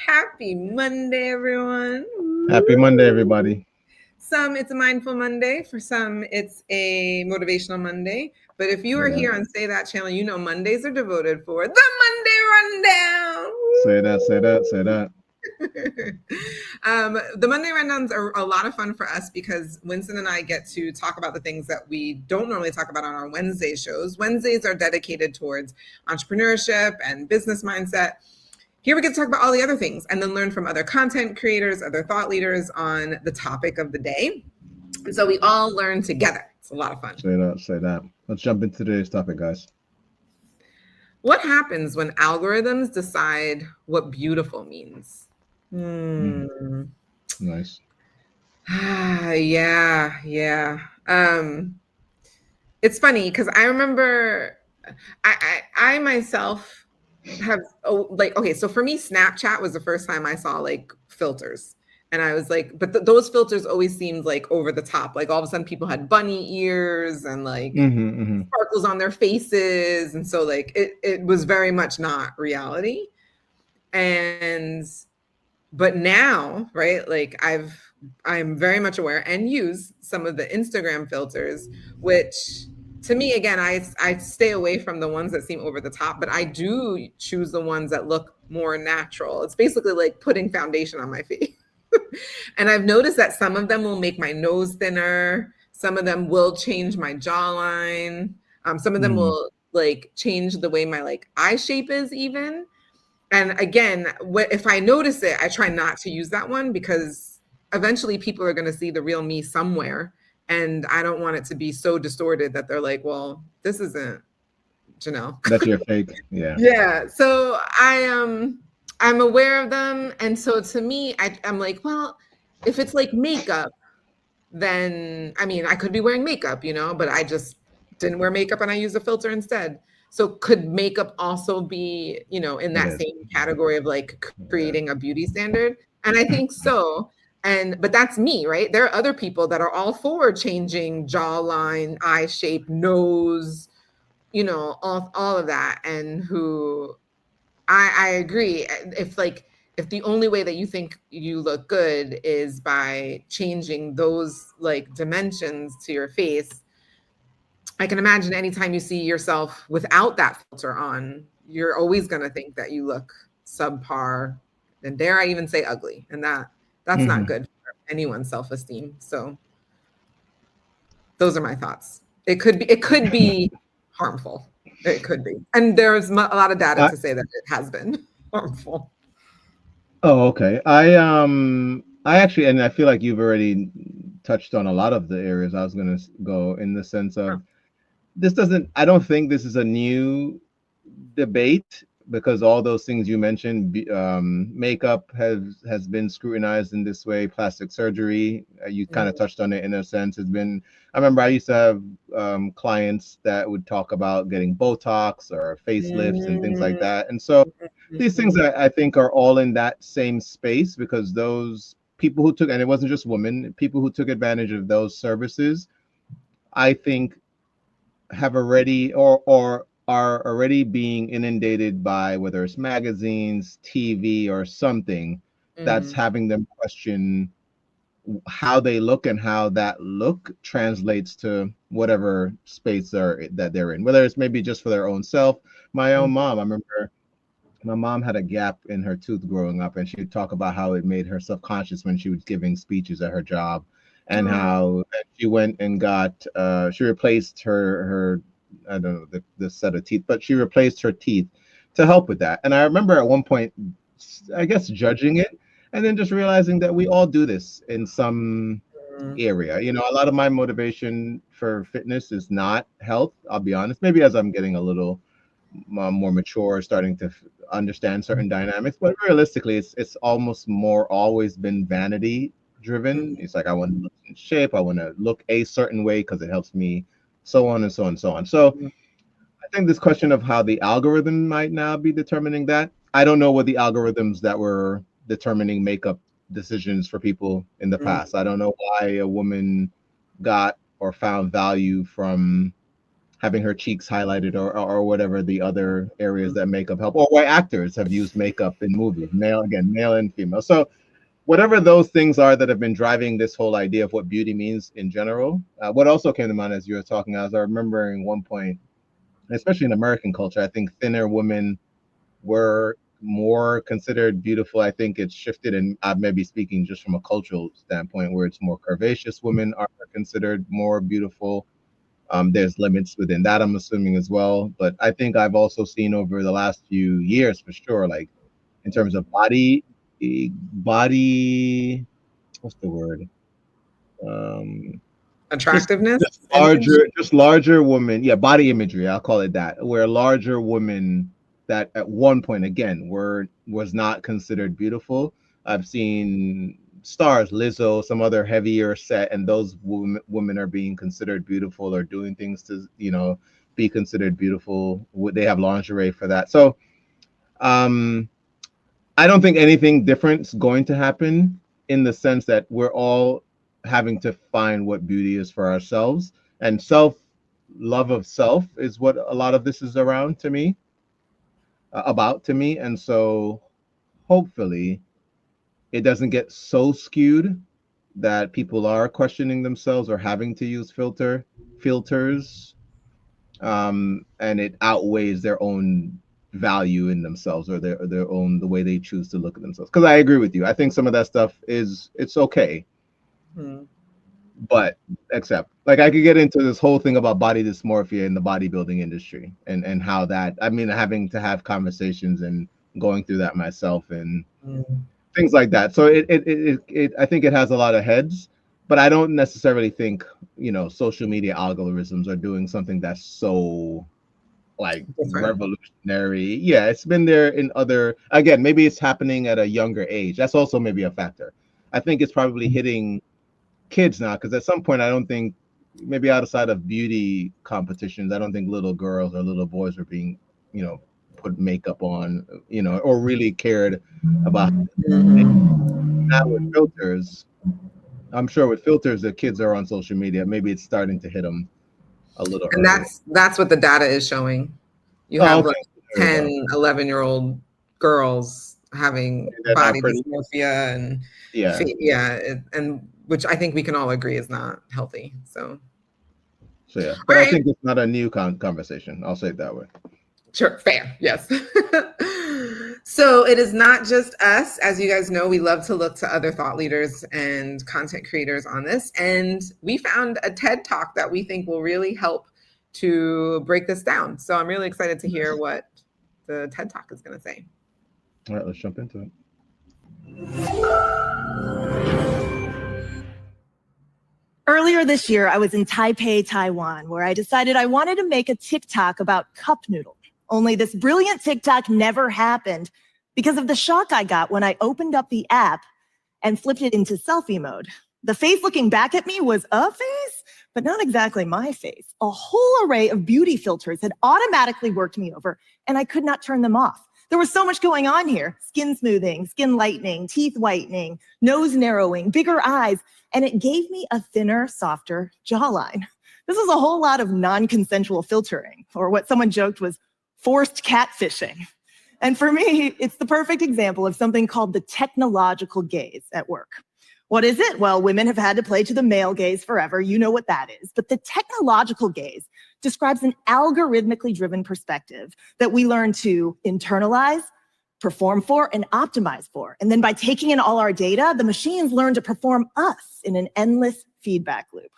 Happy Monday, everyone. Happy Monday, everybody. Some it's a mindful Monday. For some, it's a motivational Monday. But if you are Yeah. here on Say That channel, you know Mondays are devoted for the Monday Rundown. Say that, say that, say that. The Monday rundowns are a lot of fun for us because Winston and I get to talk about the things that we don't normally talk about on our Wednesday shows. Wednesdays are dedicated towards entrepreneurship and business mindset. Here we get to talk about all the other things and then learn from other content creators, other thought leaders on the topic of the day. And so we all learn together. It's a lot of fun. Say that, say that. Let's jump into today's topic, guys. What happens when algorithms decide what beautiful means? Nice. Yeah. It's funny because I remember I myself have okay, so for me Snapchat was the first time I saw like filters, and I was like, but those filters always seemed like over the top, like all of a sudden people had bunny ears and like sparkles on their faces, and so like it was very much not reality. And but now, right, like I'm very much aware and use some of the Instagram filters, which to me, again, I stay away from the ones that seem over the top, but I do choose the ones that look more natural. It's basically like putting foundation on my face. And I've noticed that some of them will make my nose thinner. Some of them will change my jawline. Some of them will like change the way my like eye shape is even. And again, if I notice it, I try not to use that one because eventually people are going to see the real me somewhere. And I don't want it to be so distorted that they're like, well, this isn't Janelle. That's your fake. Yeah. Yeah. So I'm aware of them. And so to me, I'm like, well, if it's like makeup, then I mean, I could be wearing makeup, but I just didn't wear makeup and I used a filter instead. So could makeup also be, in It that is. same category of like Yeah. creating a beauty standard? And I think so. But that's me, right? There are other people that are all for changing jawline, eye shape, nose, all of that, and who I agree. If the only way that you think you look good is by changing those like dimensions to your face, I can imagine anytime you see yourself without that filter on, you're always going to think that you look subpar, and dare I even say ugly, and that's not good for anyone's self-esteem. So those are my thoughts. It could be harmful. It could be, and there's a lot of data I, to say that it has been harmful. oh, okay. I actually, and I feel like you've already touched on a lot of the areas I was going to go in the sense of I don't think this is a new debate because all those things you mentioned, makeup has been scrutinized in this way. Plastic surgery, you kind of touched on it in a sense. It's been. I remember I used to have clients that would talk about getting Botox or facelifts and things like that, and so these things I think are all in that same space because those people who took, and it wasn't just women, people who took advantage of those services, I think have already or are already being inundated by whether it's magazines, TV, or something that's having them question how they look and how that look translates to whatever space that they're in, whether it's maybe just for their own self. My own mom, I remember my mom had a gap in her tooth growing up, and she would talk about how it made her self-conscious when she was giving speeches at her job, and how she went and got she replaced her I don't know the set of teeth, but she replaced her teeth to help with that. And I remember at one point, I guess, judging it, and then just realizing that we all do this in some area. A lot of my motivation for fitness is not health. I'll be honest. Maybe as I'm getting a little more mature, starting to understand certain dynamics. But realistically, it's almost more always been vanity driven. It's like I want to look in shape, I want to look a certain way because it helps me, so on and so on and so on. So I think this question of how the algorithm might now be determining that. I don't know what the algorithms that were determining makeup decisions for people in the past. I don't know why a woman got or found value from having her cheeks highlighted or whatever the other areas that makeup help, or why actors have used makeup in movies, male and female. So whatever those things are that have been driving this whole idea of what beauty means in general. What also came to mind as you were talking, I was remembering one point, especially in American culture, I think thinner women were more considered beautiful. I think it's shifted, and I may be speaking just from a cultural standpoint, where it's more curvaceous women are considered more beautiful. There's limits within that, I'm assuming as well. But I think I've also seen over the last few years, for sure, like in terms of body, what's the word? Um, Attractiveness, just image. larger women, yeah, body imagery, I'll call it that, where larger women that at one point again was not considered beautiful. I've seen stars, Lizzo, some other heavier set, and those women are being considered beautiful or doing things to, be considered beautiful. They have lingerie for that. So um I don't think anything different is going to happen, in the sense that we're all having to find what beauty is for ourselves, and love of self is what a lot of this is around to me, about to me. And so hopefully it doesn't get so skewed that people are questioning themselves or having to use filters, and it outweighs their own value in themselves, or their own, the way they choose to look at themselves. Because I agree with you, I think some of that stuff it's okay, Hmm. but except, like, I could get into this whole thing about body dysmorphia in the bodybuilding industry, and how that, I mean, having to have conversations and going through that myself and Hmm. things like that. So I think it has a lot of heads, but I don't necessarily think, social media algorithms are doing something that's so, like, Different. revolutionary. Yeah, it's been there in other, again, maybe it's happening at a younger age. That's also maybe a factor. I think it's probably hitting kids now, because at some point I don't think, maybe outside of beauty competitions, I don't think little girls or little boys were being, put makeup on, or really cared about. Now with filters, I'm sure with filters, the kids are on social media. Maybe it's starting to hit them a little And early. that's what the data is showing. You Oh, have okay. like There we go. 10, 11-year-old girls having And they're not body pretty. dysmorphia and Yeah. yeah, and which I think we can all agree is not healthy. So, So yeah, all but I right, think it's not a new conversation. I'll say it that way. sure, fair, yes. So it is not just us. As you guys know, we love to look to other thought leaders and content creators on this. And we found a TED Talk that we think will really help to break this down. So I'm really excited to hear what the TED Talk is going to say. All right, let's jump into it. Earlier this year, I was in Taipei, Taiwan, where I decided I wanted to make a TikTok about cup noodle. Only this brilliant TikTok never happened because of the shock I got when I opened up the app and flipped it into selfie mode. The face looking back at me was a face, but not exactly my face. A whole array of beauty filters had automatically worked me over, and I could not turn them off. There was so much going on here: skin smoothing, skin lightening, teeth whitening, nose narrowing, bigger eyes, and it gave me a thinner, softer jawline. This was a whole lot of non-consensual filtering, or what someone joked was forced catfishing. And for me, it's the perfect example of something called the technological gaze at work. What is it? Well, women have had to play to the male gaze forever. You know what that is. But the technological gaze describes an algorithmically driven perspective that we learn to internalize, perform for, and optimize for. And then by taking in all our data, the machines learn to perform us in an endless feedback loop.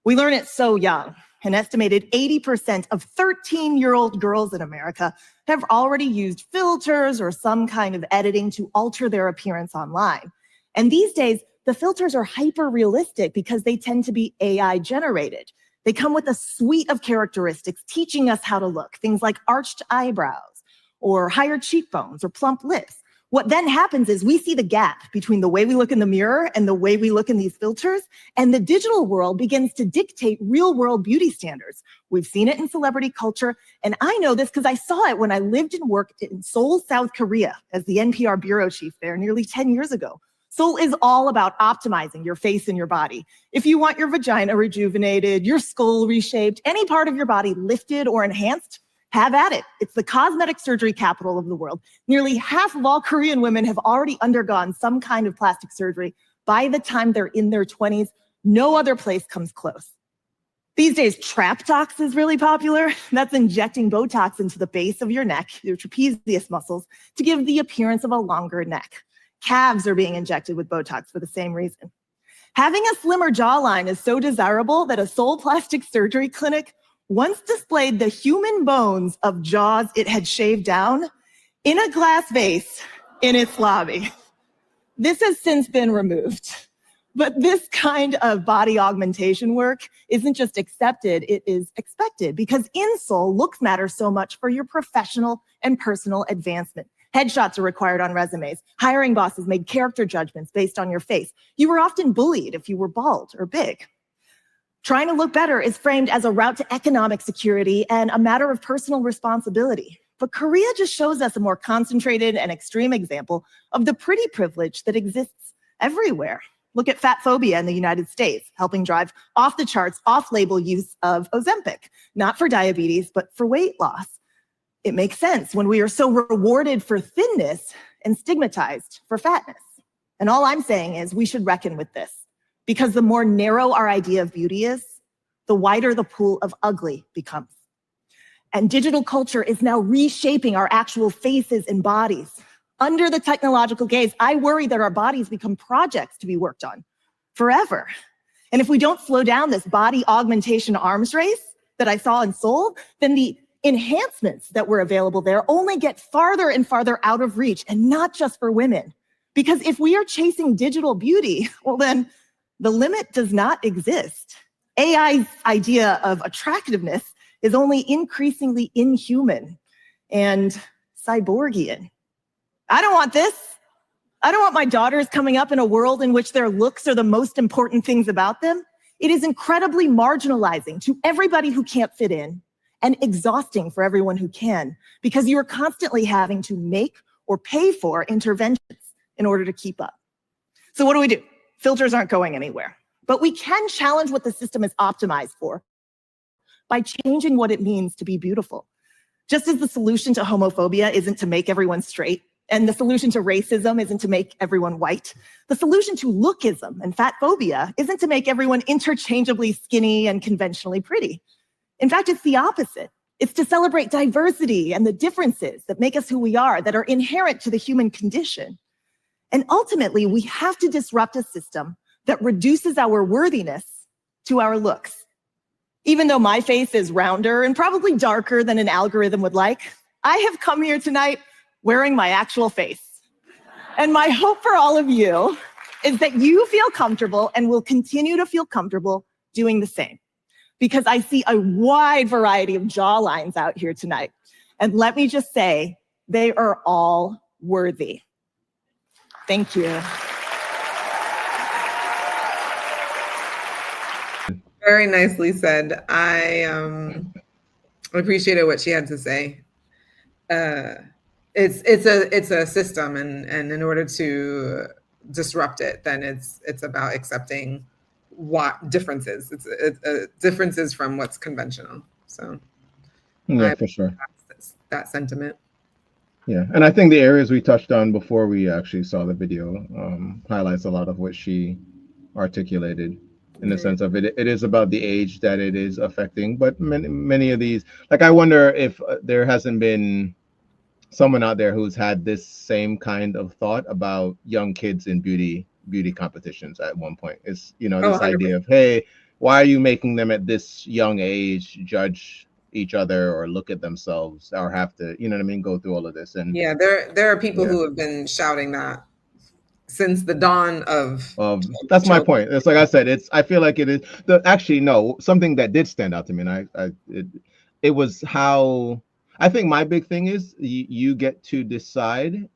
We learn it so young. An estimated 80% of 13-year-old girls in America have already used filters or some kind of editing to alter their appearance online. And these days, the filters are hyper-realistic because they tend to be AI generated. They come with a suite of characteristics teaching us how to look, things like arched eyebrows, or higher cheekbones, or plump lips. What then happens is we see the gap between the way we look in the mirror and the way we look in these filters, and the digital world begins to dictate real-world beauty standards. We've seen it in celebrity culture, and I know this because I saw it when I lived and worked in Seoul, South Korea as the NPR bureau chief there nearly 10 years ago. Soul is all about optimizing your face and your body. If you want your vagina rejuvenated, your skull reshaped, any part of your body lifted or enhanced, have at it. It's the cosmetic surgery capital of the world. Nearly half of all Korean women have already undergone some kind of plastic surgery by the time they're in their 20s. No other place comes close. These days, Traptox is really popular. That's injecting Botox into the base of your neck, your trapezius muscles, to give the appearance of a longer neck. Calves are being injected with Botox for the same reason. Having a slimmer jawline is so desirable that a Seoul plastic surgery clinic once displayed the human bones of jaws it had shaved down in a glass vase in its lobby. This has since been removed. But this kind of body augmentation work isn't just accepted, it is expected, because in Seoul, looks matter so much for your professional and personal advancement. Headshots are required on resumes. Hiring bosses made character judgments based on your face. You were often bullied if you were bald or big. Trying to look better is framed as a route to economic security and a matter of personal responsibility. But Korea just shows us a more concentrated and extreme example of the pretty privilege that exists everywhere. Look at fat phobia in the United States, helping drive off the charts, off-label use of Ozempic, not for diabetes, but for weight loss. It makes sense when we are so rewarded for thinness and stigmatized for fatness. And all I'm saying is we should reckon with this, because the more narrow our idea of beauty is, the wider the pool of ugly becomes. And digital culture is now reshaping our actual faces and bodies. Under the technological gaze, I worry that our bodies become projects to be worked on forever. And if we don't slow down this body augmentation arms race that I saw in Seoul, then the enhancements that were available there only get farther and farther out of reach, and not just for women. Because if we are chasing digital beauty, well then the limit does not exist. AI's idea of attractiveness is only increasingly inhuman and cyborgian. I don't want this. I don't want my daughters coming up in a world in which their looks are the most important things about them. It is incredibly marginalizing to everybody who can't fit in and exhausting for everyone who can, because you are constantly having to make or pay for interventions in order to keep up. So what do? Filters aren't going anywhere, but we can challenge what the system is optimized for by changing what it means to be beautiful. Just as the solution to homophobia isn't to make everyone straight, and the solution to racism isn't to make everyone white, the solution to lookism and fat phobia isn't to make everyone interchangeably skinny and conventionally pretty. In fact, it's the opposite. It's to celebrate diversity and the differences that make us who we are, that are inherent to the human condition. And ultimately, we have to disrupt a system that reduces our worthiness to our looks. Even though my face is rounder and probably darker than an algorithm would like, I have come here tonight wearing my actual face. And my hope for all of you is that you feel comfortable and will continue to feel comfortable doing the same. Because I see a wide variety of jawlines out here tonight. And let me just say, they are all worthy. Thank you. Very nicely said. I appreciated what she had to say. It's a system, and in order to disrupt it, then it's about accepting what differences. It's differences from what's conventional. So yeah, for sure. That sentiment. Yeah, and I think the areas we touched on before we actually saw the video highlights a lot of what she articulated, in the sense of it is about the age that it is affecting. But many of these, like, I wonder if there hasn't been someone out there who's had this same kind of thought about young kids in beauty competitions at one point. It's, this 100%. Idea of, hey, why are you making them at this young age judge each other or look at themselves or have to, go through all of this? And yeah, there are people who have been shouting that since the dawn of that's my point. It's like I said, I feel like it is something that did stand out to me, and it was how I think my big thing is you get to decide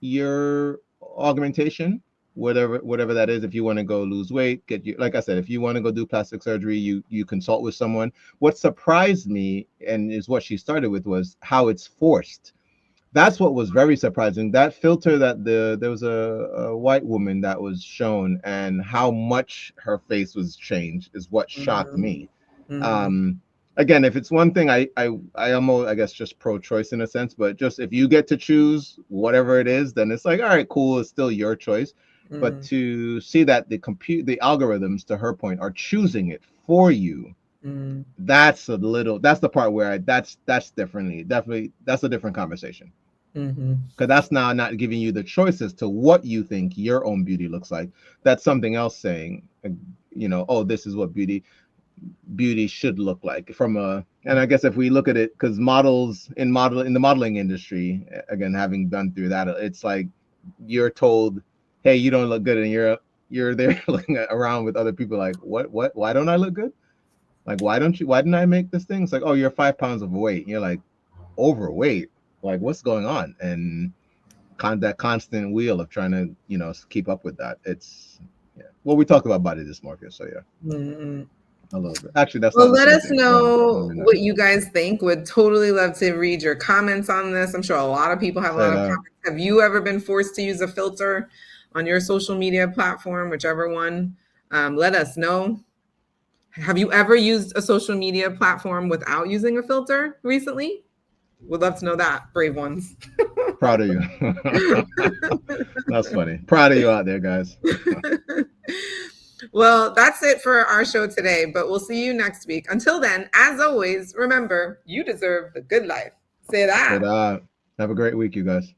your augmentation, whatever that is. If you want to go lose weight, like I said, if you want to go do plastic surgery, you consult with someone. What surprised me, and is what she started with, was how it's forced. That's what was very surprising. That filter that there was a white woman that was shown, and how much her face was changed is what shocked me. Mm-hmm. Um, Again, if it's one thing, I am, I guess, just pro-choice in a sense, but just if you get to choose whatever it is, then it's like, all right, cool, it's still your choice. But Mm-hmm. to see that the algorithms, to her point, are choosing it for you, Mm-hmm. that's the part where that's definitely that's a different conversation, Mm-hmm. because that's now not giving you the choices to what you think your own beauty looks like. That's something else saying, oh, this is what beauty should look like from a. And I guess if we look at it, because in the modeling industry, again, having done through that, it's like you're told, hey, you don't look good, and you're there looking around with other people like, what, why don't I look good? Like, why didn't I make this thing? It's like, oh, you're 5 pounds overweight, and you're like, overweight, like, what's going on? And that constant wheel of trying to keep up with that. It's, yeah, well, we talked about body dysmorphia, so yeah, Mm-hmm. a little bit. Actually, that's Well, not the let same us thing, but know maybe not. what you guys think. Would totally love to read your comments on this. I'm sure a lot of people have a Say lot of that. comments. Have you ever been forced to use a filter on your social media platform, whichever one? Let us know. Have you ever used a social media platform without using a filter recently? Would love to know that, brave ones. Proud of you. That's funny. Proud of you out there, guys. Well, that's it for our show today, but we'll see you next week. Until then, as always, remember, you deserve the good life. Say Say that. that. Have a great week, you guys.